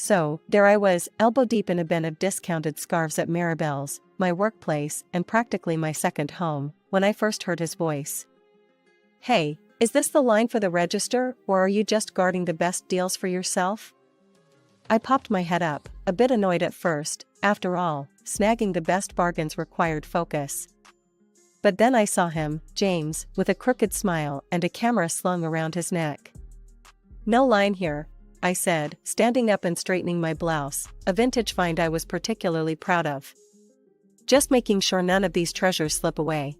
So, there I was, elbow deep in a bin of discounted scarves at Maribel's, my workplace, and practically my second home, when I first heard his voice. "Hey, is this the line for the register, or are you just guarding the best deals for yourself?" I popped my head up, a bit annoyed at first. After all, snagging the best bargains required focus. But then I saw him, James, with a crooked smile and a camera slung around his neck. "No line here," I said, standing up and straightening my blouse, a vintage find I was particularly proud of. "Just making sure none of these treasures slip away."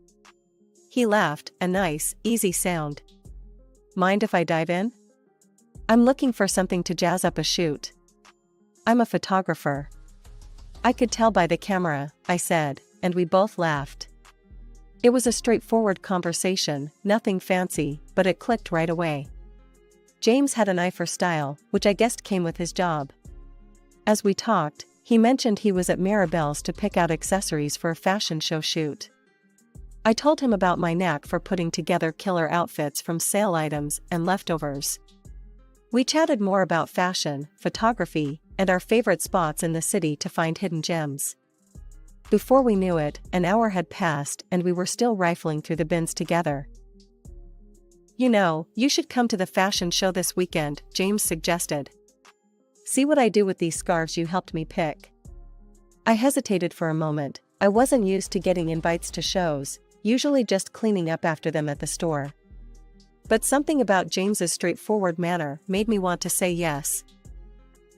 He laughed, a nice, easy sound. "Mind if I dive in?" "I'm looking for something to jazz up a shoot. I'm a photographer." I could tell by the camera, I said, and we both laughed. It was a straightforward conversation, nothing fancy, but it clicked right away. James had an eye for style, which I guessed came with his job. As we talked, he mentioned he was at Maribel's to pick out accessories for a fashion show shoot. I told him about my knack for putting together killer outfits from sale items and leftovers. We chatted more about fashion, photography, and our favorite spots in the city to find hidden gems. Before we knew it, an hour had passed and we were still rifling through the bins together. "You know, you should come to the fashion show this weekend," James suggested. "See what I do with these scarves you helped me pick." I hesitated for a moment. I wasn't used to getting invites to shows, usually just cleaning up after them at the store. But something about James's straightforward manner made me want to say yes.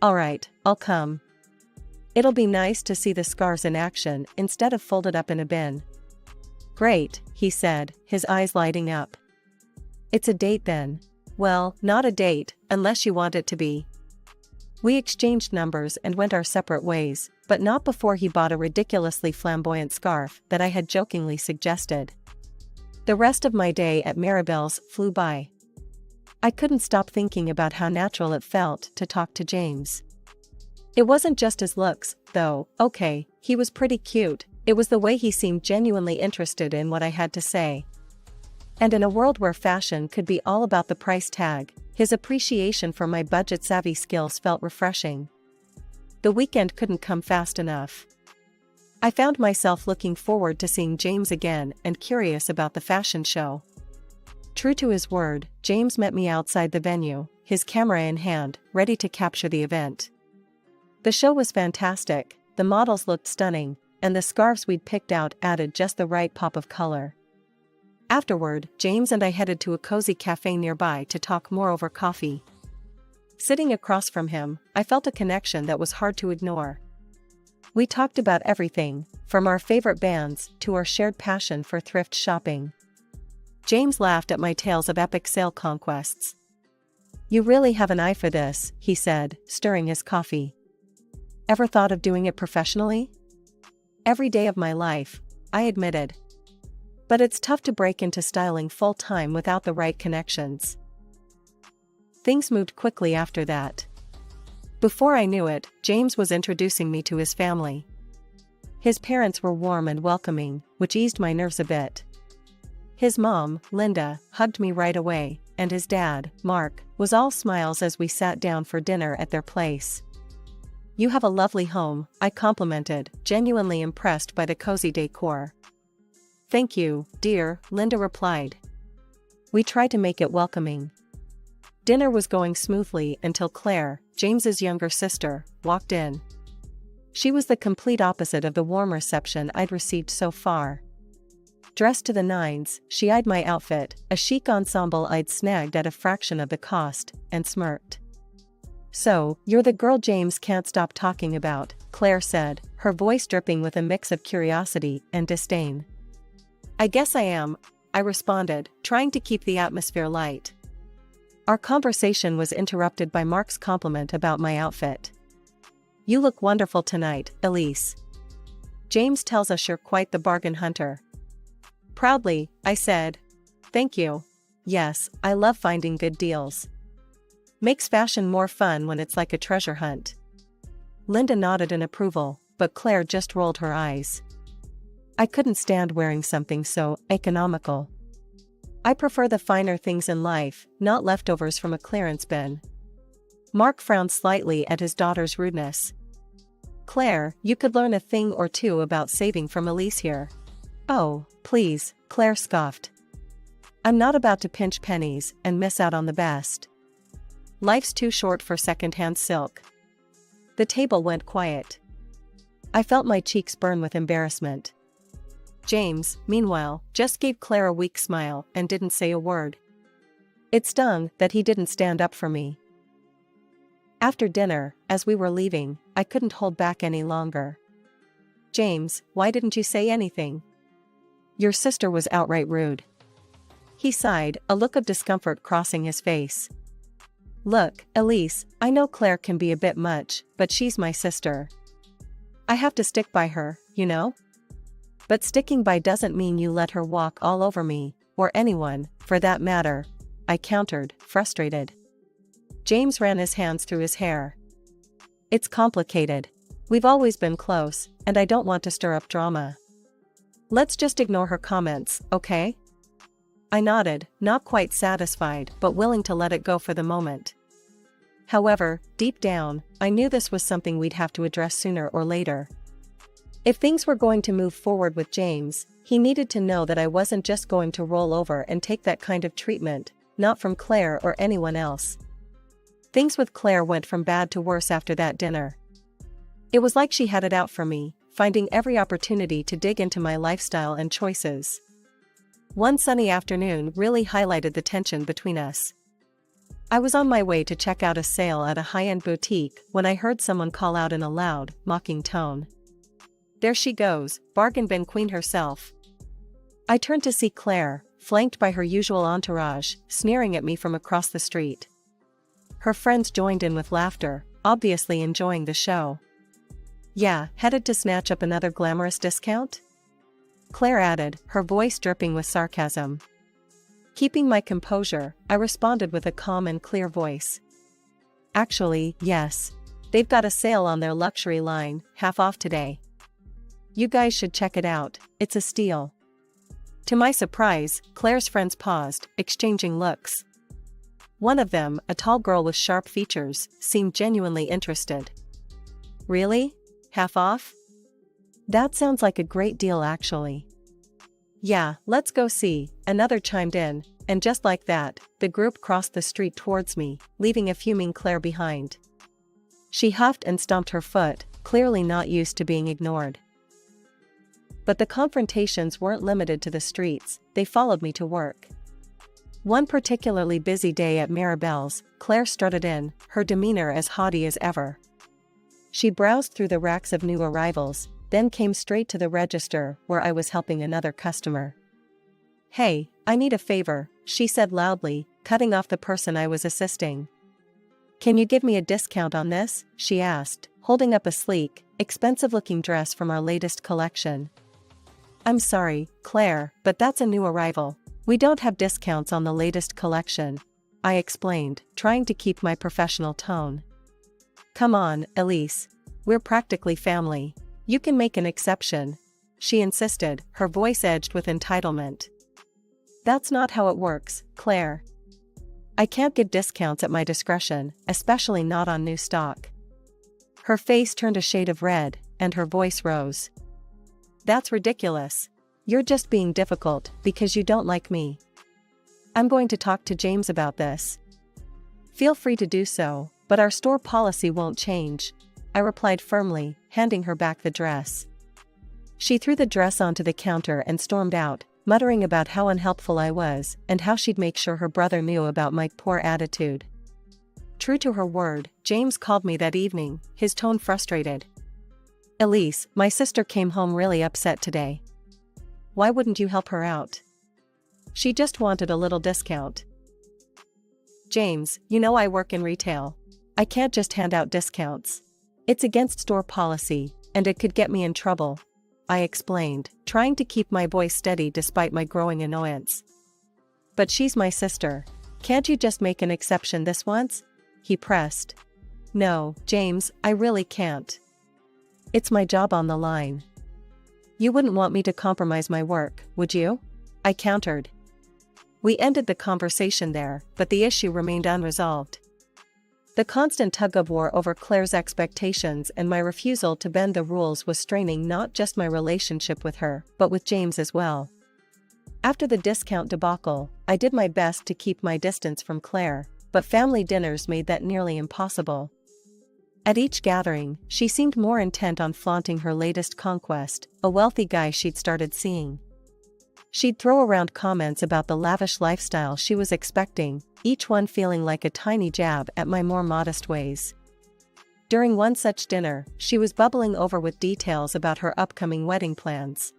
"All right, I'll come. It'll be nice to see the scarves in action instead of folded up in a bin." "Great," he said, his eyes lighting up. "It's a date then." "Well, not a date, unless you want it to be." We exchanged numbers and went our separate ways, but not before he bought a ridiculously flamboyant scarf that I had jokingly suggested. The rest of my day at Maribel's flew by. I couldn't stop thinking about how natural it felt to talk to James. It wasn't just his looks, though. Okay, he was pretty cute. It was the way he seemed genuinely interested in what I had to say. And in a world where fashion could be all about the price tag, his appreciation for my budget-savvy skills felt refreshing. The weekend couldn't come fast enough. I found myself looking forward to seeing James again and curious about the fashion show. True to his word, James met me outside the venue, his camera in hand, ready to capture the event. The show was fantastic, the models looked stunning, and the scarves we'd picked out added just the right pop of color. Afterward, James and I headed to a cozy cafe nearby to talk more over coffee. Sitting across from him, I felt a connection that was hard to ignore. We talked about everything, from our favorite bands to our shared passion for thrift shopping. James laughed at my tales of epic sale conquests. "You really have an eye for this," he said, stirring his coffee. "Ever thought of doing it professionally?" "Every day of my life," I admitted. "But it's tough to break into styling full-time without the right connections." Things moved quickly after that. Before I knew it, James was introducing me to his family. His parents were warm and welcoming, which eased my nerves a bit. His mom, Linda, hugged me right away, and his dad, Mark, was all smiles as we sat down for dinner at their place. "You have a lovely home," I complimented, genuinely impressed by the cozy decor. "Thank you, dear," Linda replied. We tried to make it welcoming. Dinner was going smoothly until Claire, James's younger sister, walked in. She was the complete opposite of the warm reception I'd received so far. Dressed to the nines, she eyed my outfit, a chic ensemble I'd snagged at a fraction of the cost, and smirked. "So, you're the girl James can't stop talking about," Claire said, her voice dripping with a mix of curiosity and disdain. "I guess I am," I responded, trying to keep the atmosphere light. Our conversation was interrupted by Mark's compliment about my outfit. "You look wonderful tonight, Elise. James tells us you're quite the bargain hunter." Proudly, I said. "Thank you. Yes, I love finding good deals. Makes fashion more fun when it's like a treasure hunt." Linda nodded in approval, but Claire just rolled her eyes. I couldn't stand wearing something so economical. I prefer the finer things in life, not leftovers from a clearance bin. Mark frowned slightly at his daughter's rudeness. Claire, you could learn a thing or two about saving from Elise here. Oh, please, Claire scoffed. I'm not about to pinch pennies and miss out on the best. Life's too short for second-hand silk. The table went quiet. I felt my cheeks burn with embarrassment. James, meanwhile, just gave Claire a weak smile and didn't say a word. It stung that he didn't stand up for me. After dinner, as we were leaving, I couldn't hold back any longer. James, why didn't you say anything? Your sister was outright rude. He sighed, a look of discomfort crossing his face. Look, Elise, I know Claire can be a bit much, but she's my sister. I have to stick by her, you know? But sticking by doesn't mean you let her walk all over me, or anyone, for that matter, I countered, frustrated. James ran his hands through his hair. It's complicated. We've always been close, and I don't want to stir up drama. Let's just ignore her comments, okay? I nodded, not quite satisfied but willing to let it go for the moment. However, deep down, I knew this was something we'd have to address sooner or later. If things were going to move forward with James, he needed to know that I wasn't just going to roll over and take that kind of treatment, not from Claire or anyone else. Things with Claire went from bad to worse after that dinner. It was like she had it out for me, finding every opportunity to dig into my lifestyle and choices. One sunny afternoon really highlighted the tension between us. I was on my way to check out a sale at a high-end boutique when I heard someone call out in a loud, mocking tone. There she goes, bargain bin queen herself. I turned to see Claire, flanked by her usual entourage, sneering at me from across the street. Her friends joined in with laughter, obviously enjoying the show. Yeah, headed to snatch up another glamorous discount? Claire added, her voice dripping with sarcasm. Keeping my composure, I responded with a calm and clear voice. Actually, yes. They've got a sale on their luxury line, half off today. You guys should check it out, it's a steal. To my surprise, Claire's friends paused, exchanging looks. One of them, a tall girl with sharp features, seemed genuinely interested. Really? Half off? That sounds like a great deal actually. Yeah, let's go see, another chimed in, and just like that, the group crossed the street towards me, leaving a fuming Claire behind. She huffed and stomped her foot, clearly not used to being ignored. But the confrontations weren't limited to the streets, they followed me to work. One particularly busy day at Maribel's, Claire strutted in, her demeanor as haughty as ever. She browsed through the racks of new arrivals, then came straight to the register where I was helping another customer. Hey, I need a favor, she said loudly, cutting off the person I was assisting. Can you give me a discount on this? She asked, holding up a sleek, expensive-looking dress from our latest collection. I'm sorry, Claire, but that's a new arrival. We don't have discounts on the latest collection, I explained, trying to keep my professional tone. Come on, Elise. We're practically family. You can make an exception, she insisted, her voice edged with entitlement. That's not how it works, Claire. I can't give discounts at my discretion, especially not on new stock. Her face turned a shade of red, and her voice rose. That's ridiculous. You're just being difficult because you don't like me. I'm going to talk to James about this. Feel free to do so, but our store policy won't change, I replied firmly, handing her back the dress. She threw the dress onto the counter and stormed out, muttering about how unhelpful I was and how she'd make sure her brother knew about my poor attitude. True to her word, James called me that evening, his tone frustrated. Elise, my sister came home really upset today. Why wouldn't you help her out? She just wanted a little discount. James, you know I work in retail. I can't just hand out discounts. It's against store policy, and it could get me in trouble, I explained, trying to keep my voice steady despite my growing annoyance. But she's my sister. Can't you just make an exception this once? He pressed. No, James, I really can't. It's my job on the line. You wouldn't want me to compromise my work, would you? I countered. We ended the conversation there, but the issue remained unresolved. The constant tug-of-war over Claire's expectations and my refusal to bend the rules was straining not just my relationship with her, but with James as well. After the discount debacle, I did my best to keep my distance from Claire, but family dinners made that nearly impossible. At each gathering, she seemed more intent on flaunting her latest conquest, a wealthy guy she'd started seeing. She'd throw around comments about the lavish lifestyle she was expecting, each one feeling like a tiny jab at my more modest ways. During one such dinner, she was bubbling over with details about her upcoming wedding plans.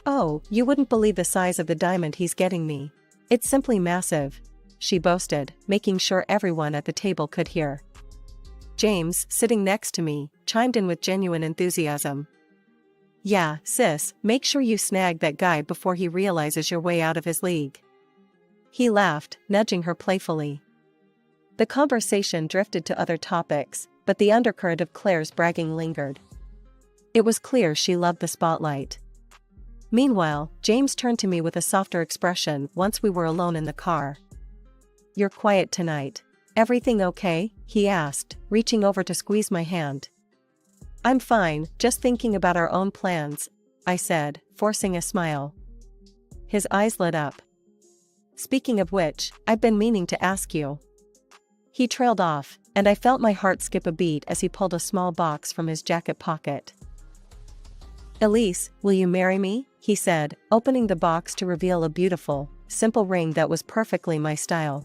"Oh, you wouldn't believe the size of the diamond he's getting me. It's simply massive," she boasted, making sure everyone at the table could hear. James, sitting next to me, chimed in with genuine enthusiasm. "Yeah, sis, make sure you snag that guy before he realizes you're way out of his league." He laughed, nudging her playfully. The conversation drifted to other topics, but the undercurrent of Claire's bragging lingered. It was clear she loved the spotlight. Meanwhile, James turned to me with a softer expression once we were alone in the car. "You're quiet tonight. Everything okay?" he asked, reaching over to squeeze my hand. "I'm fine, just thinking about our own plans," I said, forcing a smile. His eyes lit up. "Speaking of which, I've been meaning to ask you." He trailed off, and I felt my heart skip a beat as he pulled a small box from his jacket pocket. "Elise, will you marry me?" he said, opening the box to reveal a beautiful, simple ring that was perfectly my style.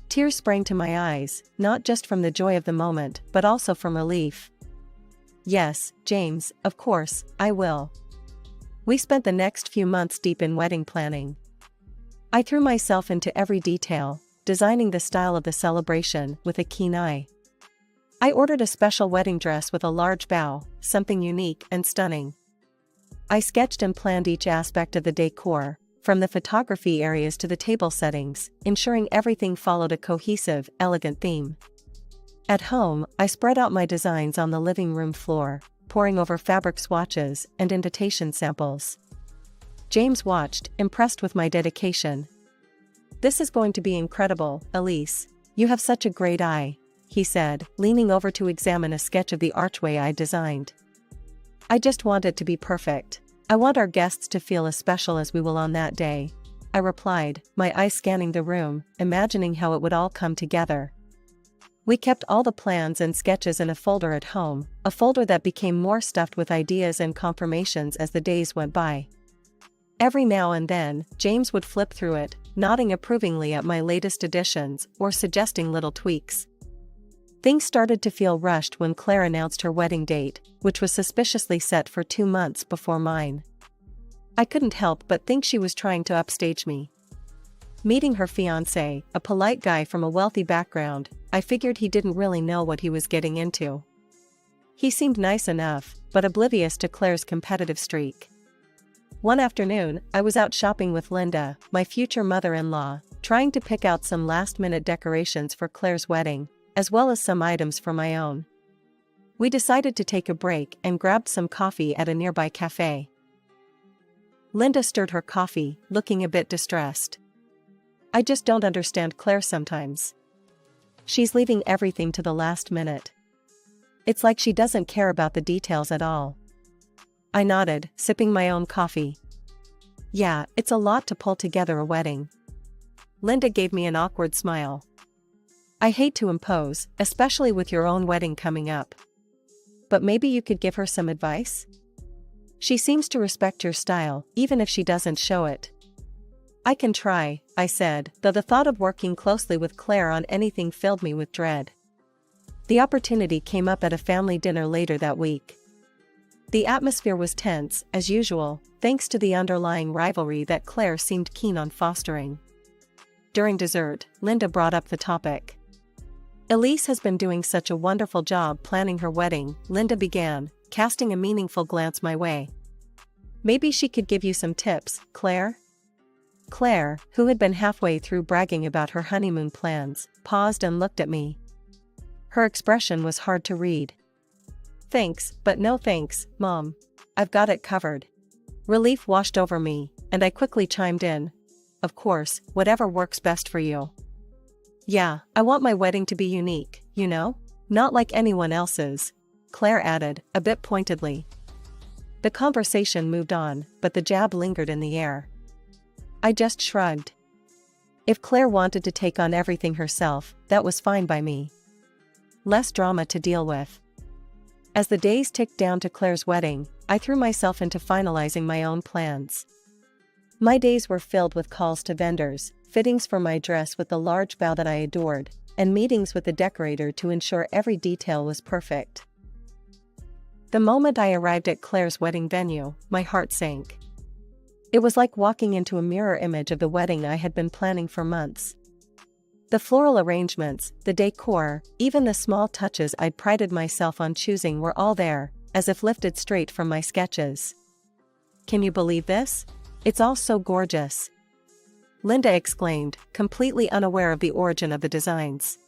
Tears sprang to my eyes, not just from the joy of the moment, but also from relief. "Yes, James, of course, I will." We spent the next few months deep in wedding planning. I threw myself into every detail, designing the style of the celebration with a keen eye. I ordered a special wedding dress with a large bow, something unique and stunning. I sketched and planned each aspect of the decor, from the photography areas to the table settings, ensuring everything followed a cohesive, elegant theme. At home, I spread out my designs on the living room floor, poring over fabric swatches and invitation samples. James watched, impressed with my dedication. "This is going to be incredible, Elise. You have such a great eye," he said, leaning over to examine a sketch of the archway I designed. "I just want it to be perfect. I want our guests to feel as special as we will on that day," I replied, my eyes scanning the room, imagining how it would all come together. We kept all the plans and sketches in a folder at home, a folder that became more stuffed with ideas and confirmations as the days went by. Every now and then, James would flip through it, nodding approvingly at my latest additions or suggesting little tweaks. Things started to feel rushed when Claire announced her wedding date, which was suspiciously set for 2 months before mine. I couldn't help but think she was trying to upstage me. Meeting her fiance, a polite guy from a wealthy background, I figured he didn't really know what he was getting into. He seemed nice enough, but oblivious to Claire's competitive streak. One afternoon, I was out shopping with Linda, my future mother-in-law, trying to pick out some last-minute decorations for Claire's wedding, as well as some items for my own. We decided to take a break and grabbed some coffee at a nearby cafe. Linda stirred her coffee, looking a bit distressed. "I just don't understand Claire sometimes. She's leaving everything to the last minute. It's like she doesn't care about the details at all." I nodded, sipping my own coffee. "Yeah, it's a lot to pull together a wedding." Linda gave me an awkward smile. "I hate to impose, especially with your own wedding coming up. But maybe you could give her some advice? She seems to respect your style, even if she doesn't show it." "I can try," I said, though the thought of working closely with Claire on anything filled me with dread. The opportunity came up at a family dinner later that week. The atmosphere was tense, as usual, thanks to the underlying rivalry that Claire seemed keen on fostering. During dessert, Linda brought up the topic. "Elise has been doing such a wonderful job planning her wedding," Linda began, casting a meaningful glance my way. "Maybe she could give you some tips, Claire?" Claire, who had been halfway through bragging about her honeymoon plans, paused and looked at me. Her expression was hard to read. "Thanks, but no thanks, Mom. I've got it covered." Relief washed over me, and I quickly chimed in. "Of course, whatever works best for you." Yeah, I want my wedding to be unique, you know? Not like anyone else's, Claire added, a bit pointedly. The conversation moved on, but the jab lingered in the air. I just shrugged. If Claire wanted to take on everything herself, that was fine by me. Less drama to deal with. As the days ticked down to Claire's wedding, I threw myself into finalizing my own plans. My days were filled with calls to vendors, fittings for my dress with the large bow that I adored, and meetings with the decorator to ensure every detail was perfect. The moment I arrived at Claire's wedding venue, my heart sank. It was like walking into a mirror image of the wedding I had been planning for months. The floral arrangements, the decor, even the small touches I'd prided myself on choosing were all there, as if lifted straight from my sketches. Can you believe this? It's all so gorgeous, Linda exclaimed, completely unaware of the origin of the designs.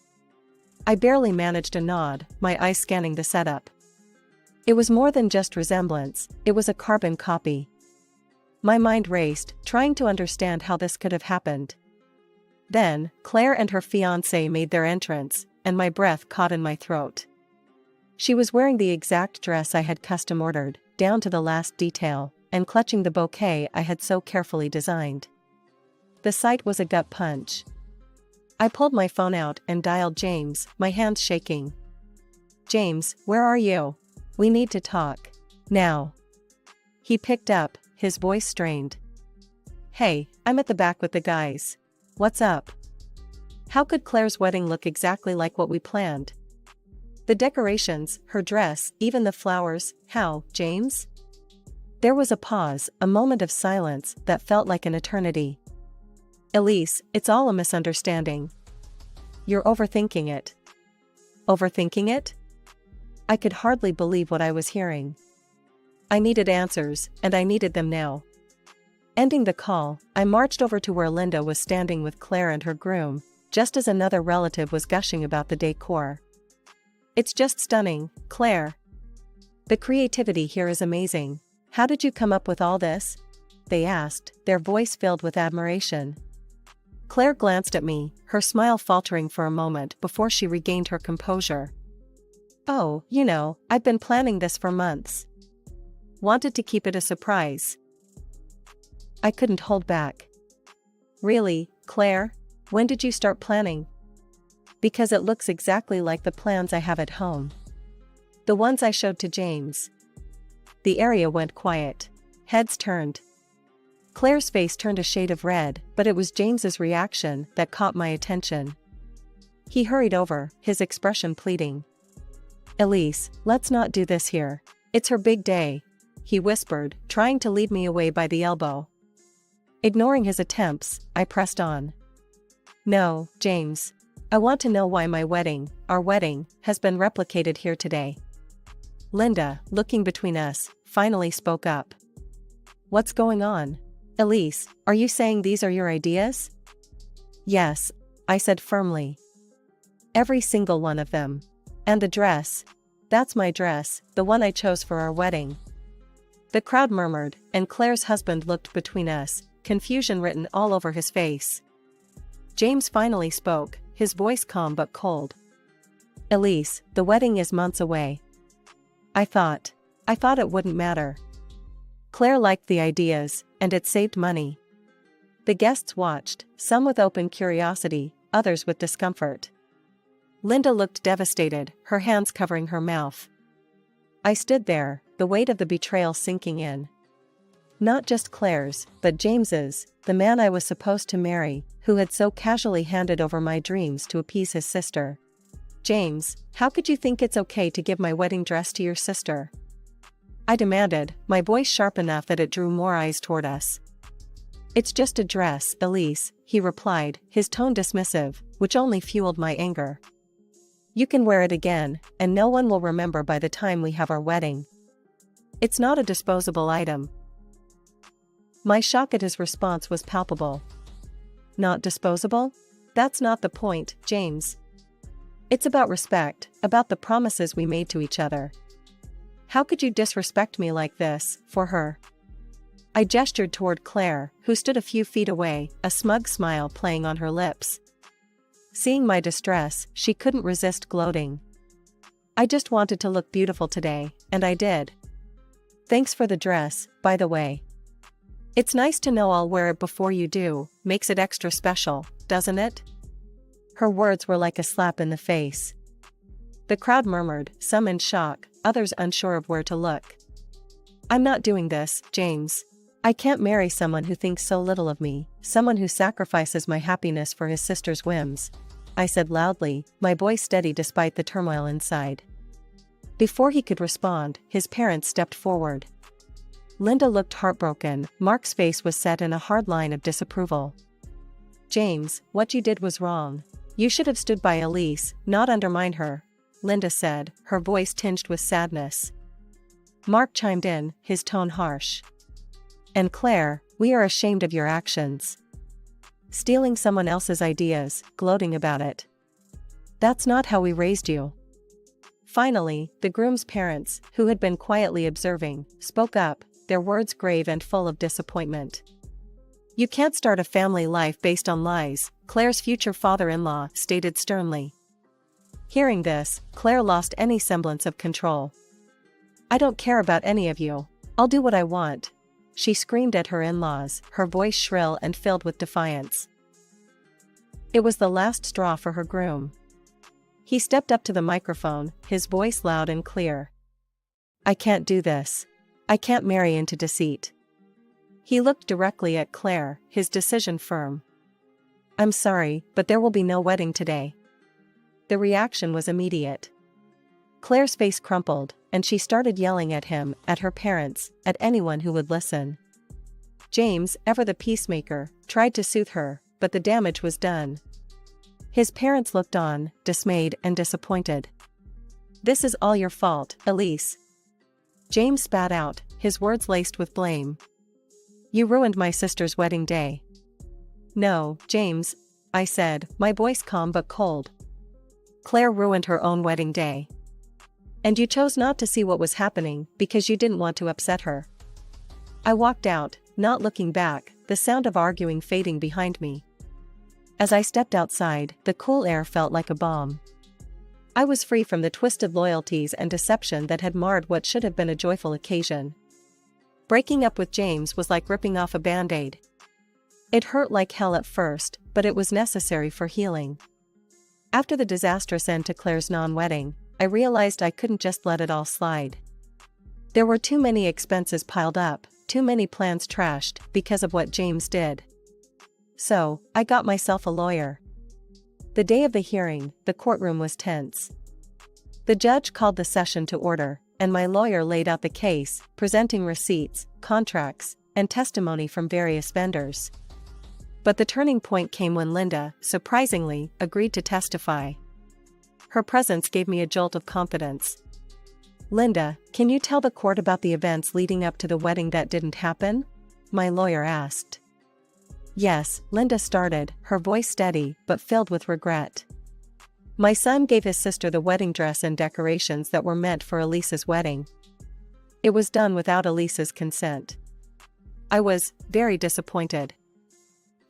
I barely managed a nod, my eyes scanning the setup. It was more than just resemblance, it was a carbon copy. My mind raced, trying to understand how this could have happened. Then, Claire and her fiance made their entrance, and my breath caught in my throat. She was wearing the exact dress I had custom ordered, down to the last detail, and clutching the bouquet I had so carefully designed. The sight was a gut punch. I pulled my phone out and dialed James, my hands shaking. James, where are you? We need to talk. Now. He picked up, his voice strained. Hey, I'm at the back with the guys. What's up? How could Claire's wedding look exactly like what we planned? The decorations, her dress, even the flowers, how, James? There was a pause, a moment of silence that felt like an eternity. Elise, it's all a misunderstanding. You're overthinking it. Overthinking it? I could hardly believe what I was hearing. I needed answers, and I needed them now. Ending the call, I marched over to where Linda was standing with Claire and her groom, just as another relative was gushing about the decor. It's just stunning, Claire. The creativity here is amazing. How did you come up with all this? They asked, their voice filled with admiration. Claire glanced at me, her smile faltering for a moment before she regained her composure. Oh, you know, I've been planning this for months. Wanted to keep it a surprise. I couldn't hold back. Really, Claire? When did you start planning? Because it looks exactly like the plans I have at home. The ones I showed to James. The area went quiet. Heads turned. Claire's face turned a shade of red, but it was James's reaction that caught my attention. He hurried over, his expression pleading. Elise, let's not do this here. It's her big day, he whispered, trying to lead me away by the elbow. Ignoring his attempts, I pressed on. No, James. I want to know why my wedding, our wedding, has been replicated here today. Linda, looking between us, finally spoke up. What's going on? Elise, are you saying these are your ideas? Yes, I said firmly. Every single one of them. And the dress. That's my dress, the one I chose for our wedding. The crowd murmured, and Claire's husband looked between us, confusion written all over his face. James finally spoke, his voice calm but cold. Elise, the wedding is months away. I thought it wouldn't matter. Claire liked the ideas, and it saved money. The guests watched, some with open curiosity, others with discomfort. Linda looked devastated, her hands covering her mouth. I stood there, the weight of the betrayal sinking in. Not just Claire's, but James's, the man I was supposed to marry, who had so casually handed over my dreams to appease his sister. James, how could you think it's okay to give my wedding dress to your sister? I demanded, my voice sharp enough that it drew more eyes toward us. It's just a dress, Elise, he replied, his tone dismissive, which only fueled my anger. You can wear it again, and no one will remember by the time we have our wedding. It's not a disposable item. My shock at his response was palpable. Not disposable? That's not the point, James. It's about respect, about the promises we made to each other. How could you disrespect me like this, for her? I gestured toward Claire, who stood a few feet away, a smug smile playing on her lips. Seeing my distress, she couldn't resist gloating. I just wanted to look beautiful today, and I did. Thanks for the dress, by the way. It's nice to know I'll wear it before you do, makes it extra special, doesn't it? Her words were like a slap in the face. The crowd murmured, some in shock, others unsure of where to look. I'm not doing this, James. I can't marry someone who thinks so little of me, someone who sacrifices my happiness for his sister's whims, I said loudly, my voice steady despite the turmoil inside. Before he could respond, his parents stepped forward. Linda looked heartbroken. Mark's face was set in a hard line of disapproval. James, what you did was wrong. You should have stood by Elise, not undermine her, Linda said, her voice tinged with sadness. Mark chimed in, his tone harsh. And Claire, we are ashamed of your actions. Stealing someone else's ideas, gloating about it. That's not how we raised you. Finally, the groom's parents, who had been quietly observing, spoke up, their words grave and full of disappointment. You can't start a family life based on lies, Claire's future father-in-law stated sternly. Hearing this, Claire lost any semblance of control. I don't care about any of you. I'll do what I want, she screamed at her in-laws, her voice shrill and filled with defiance. It was the last straw for her groom. He stepped up to the microphone, his voice loud and clear. I can't do this. I can't marry into deceit. He looked directly at Claire, his decision firm. I'm sorry, but there will be no wedding today. The reaction was immediate. Claire's face crumpled, and she started yelling at him, at her parents, at anyone who would listen. James, ever the peacemaker, tried to soothe her, but the damage was done. His parents looked on, dismayed and disappointed. This is all your fault, Elise. James spat out, his words laced with blame. You ruined my sister's wedding day. No, James, I said, my voice calm but cold. Claire ruined her own wedding day. And you chose not to see what was happening because you didn't want to upset her. I walked out, not looking back, the sound of arguing fading behind me. As I stepped outside, the cool air felt like a balm. I was free from the twisted loyalties and deception that had marred what should have been a joyful occasion. Breaking up with James was like ripping off a band-aid. It hurt like hell at first, but it was necessary for healing. After the disastrous end to Claire's non-wedding, I realized I couldn't just let it all slide. There were too many expenses piled up, too many plans trashed, because of what James did. So, I got myself a lawyer. The day of the hearing, the courtroom was tense. The judge called the session to order, and my lawyer laid out the case, presenting receipts, contracts, and testimony from various vendors. But the turning point came when Linda, surprisingly, agreed to testify. Her presence gave me a jolt of confidence. Linda, can you tell the court about the events leading up to the wedding that didn't happen? My lawyer asked. Yes, Linda started, her voice steady, but filled with regret. My son gave his sister the wedding dress and decorations that were meant for Elise's wedding. It was done without Elise's consent. I was very disappointed.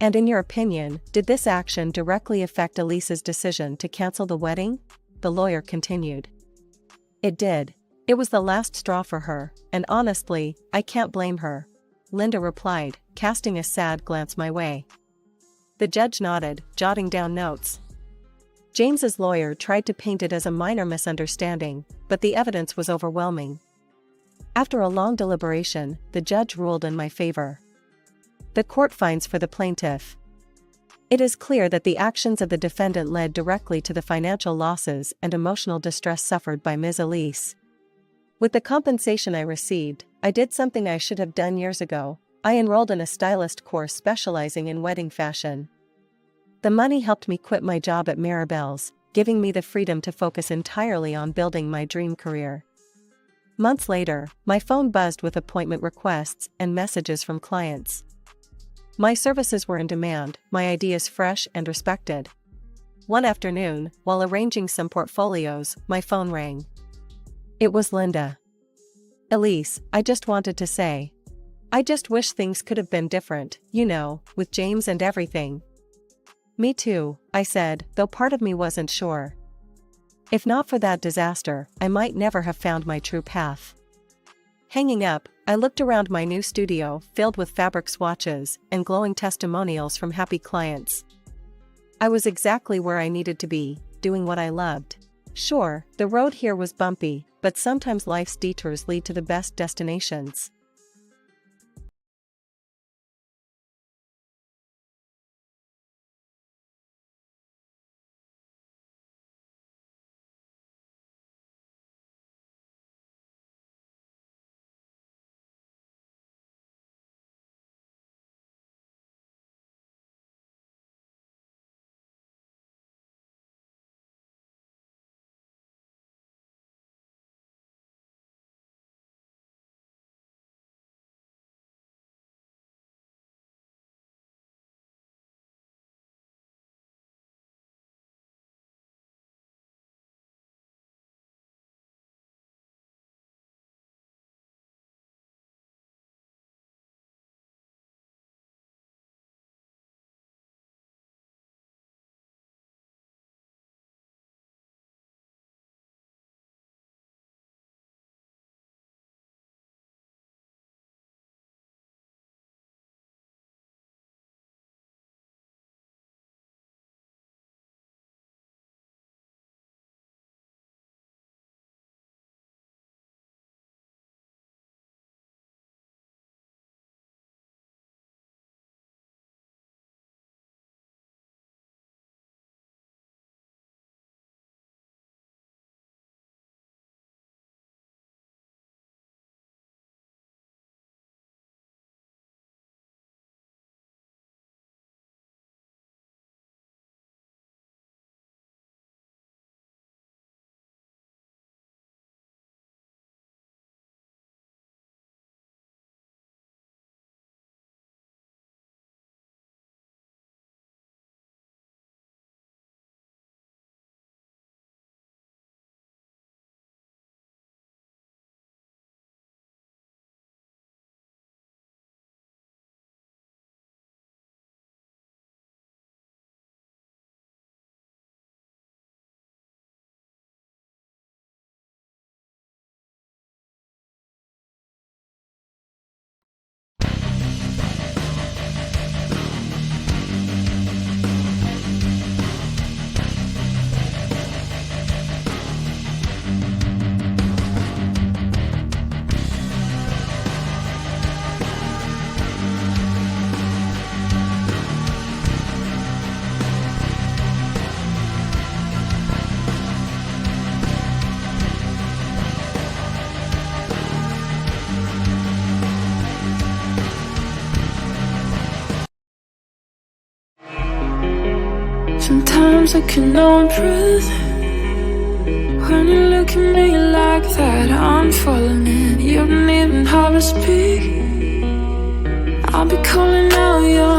And in your opinion, did this action directly affect Elise's decision to cancel the wedding? The lawyer continued. It did. It was the last straw for her, and honestly, I can't blame her, Linda replied, casting a sad glance my way. The judge nodded, jotting down notes. James's lawyer tried to paint it as a minor misunderstanding, but the evidence was overwhelming. After a long deliberation, the judge ruled in my favor. The court finds for the plaintiff. It is clear that the actions of the defendant led directly to the financial losses and emotional distress suffered by Ms. Elise. With the compensation I received, I did something I should have done years ago. I enrolled in a stylist course specializing in wedding fashion. The money helped me quit my job at Maribel's, giving me the freedom to focus entirely on building my dream career. Months later, my phone buzzed with appointment requests and messages from clients. My services were in demand, my ideas fresh and respected. One afternoon, while arranging some portfolios, my phone rang. It was Linda. Elise, I just wanted to say. I just wish things could have been different, you know, with James and everything. Me too, I said, though part of me wasn't sure. If not for that disaster, I might never have found my true path. Hanging up, I looked around my new studio filled with fabric swatches and glowing testimonials from happy clients. I was exactly where I needed to be, doing what I loved. Sure, the road here was bumpy, but sometimes life's detours lead to the best destinations. Sometimes I cannot breathe when you look at me like that. I'm falling in. You don't even have to speak. I'll be calling out your